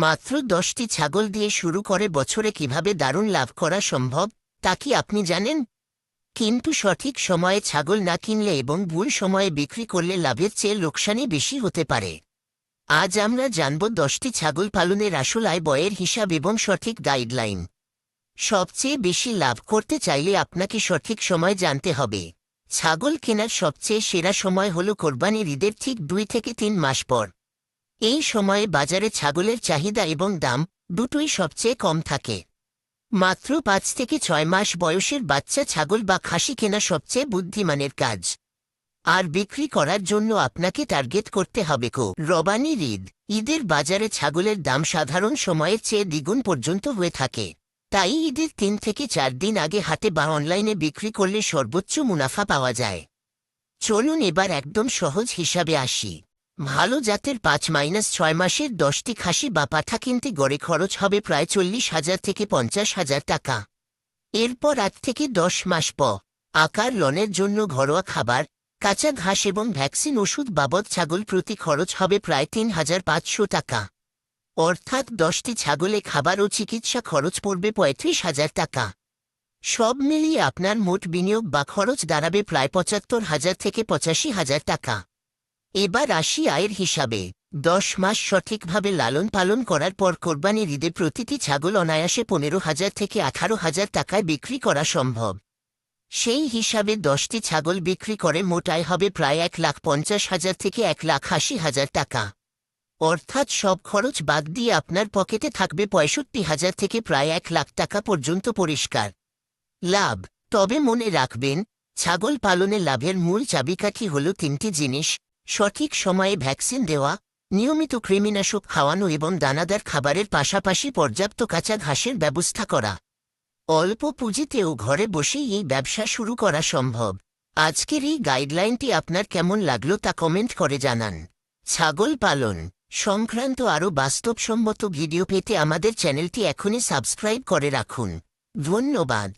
মাত্র 10টি ছাগল দিয়ে শুরু করে বছরে কিভাবে দারুণ লাভ করা সম্ভব তা কি আপনি জানেন? কিন্তু সঠিক সময়ে ছাগল না কিনলে এবং ভুল সময়ে বিক্রি করলে লাভের চেয়ে লোকসানই বেশি হতে পারে। আজ আমরা জানব 10টি ছাগল পালনের আসল আয় ব্যয়ের হিসাব এবং সঠিক গাইডলাইন। সবচেয়ে বেশি লাভ করতে চাইলে আপনাকে সঠিক সময় জানতে হবে। ছাগল কেনার সবচেয়ে সেরা সময় হল কোরবানির ঈদের ঠিক 2 থেকে 3 মাস পর। এই সময়ে বাজারে ছাগলের চাহিদা এবং দাম দুটোই সবচেয়ে কম থাকে। মাত্র 5 থেকে 6 মাস বয়সের বাচ্চা ছাগল বা খাসি কেনা সবচেয়ে বুদ্ধিমানের কাজ। আর বিক্রি করার জন্য আপনাকে টার্গেট করতে হবে কোরবানির ঈদ। ঈদের বাজারে ছাগলের দাম সাধারণ সময়ের চেয়ে দ্বিগুণ পর্যন্ত হয়ে থাকে। তাই ঈদের 3 থেকে 4 দিন আগে হাটে বা অনলাইনে বিক্রি করলে সর্বোচ্চ মুনাফা পাওয়া যায়। চলুন এবার একদম সহজ হিসাবে আসি। ভালো জাতের 5-6 মাসের 10টি খাসি বা পাঠা কিনতে গড়ে খরচ হবে প্রায় 40,000 থেকে 50,000 টাকা। এরপর 8 থেকে 10 মাস পর আকার লনের জন্য ঘরোয়া খাবার, কাঁচা ঘাস এবং ভ্যাকসিন ওষুধ বাবদ ছাগল প্রতি খরচ হবে প্রায় 3,500 টাকা। অর্থাৎ 10টি ছাগলে খাবার ও চিকিৎসা খরচ পড়বে 35,000 টাকা। সব মিলিয়ে আপনার মোট বিনিয়োগ বা খরচ দাঁড়াবে প্রায় 75,000 থেকে 85,000 টাকা। এবার আসি আয়ের হিসাবে। 10 মাস সঠিকভাবে লালন পালন করার পর কোরবানির ঈদে প্রতিটি ছাগল অনায়াসে 15,000 থেকে 18,000 টাকায় বিক্রি করা সম্ভব। সেই হিসাবে 10টি ছাগল বিক্রি করে মোট আয় হবে প্রায় 1,50,000 থেকে 1,80,000 টাকা। অর্থাৎ সব খরচ বাদ দিয়ে আপনার পকেটে থাকবে 65,000 থেকে প্রায় 1 লাখ টাকা পর্যন্ত পরিষ্কার লাভ। তবে মনে রাখবেন, ছাগল পালনে লাভের মূল চাবিকাঠি হল 3টি জিনিস: সঠিক সময়ে ভ্যাকসিন দেওয়া, নিয়মিত কৃমিনাশক খাওয়ানো এবং দানাদার খাবারের পাশাপাশি পর্যাপ্ত কাঁচা ঘাসের ব্যবস্থা করা। অল্প পুঁজিতেও ঘরে বসেই এই ব্যবসা শুরু করা সম্ভব। আজকের এই গাইডলাইনটি আপনার কেমন লাগলো তা কমেন্ট করে জানান। ছাগল পালন সংক্রান্ত আরও বাস্তবসম্মত ভিডিও পেতে আমাদের চ্যানেলটি এখনই সাবস্ক্রাইব করে রাখুন। ধন্যবাদ।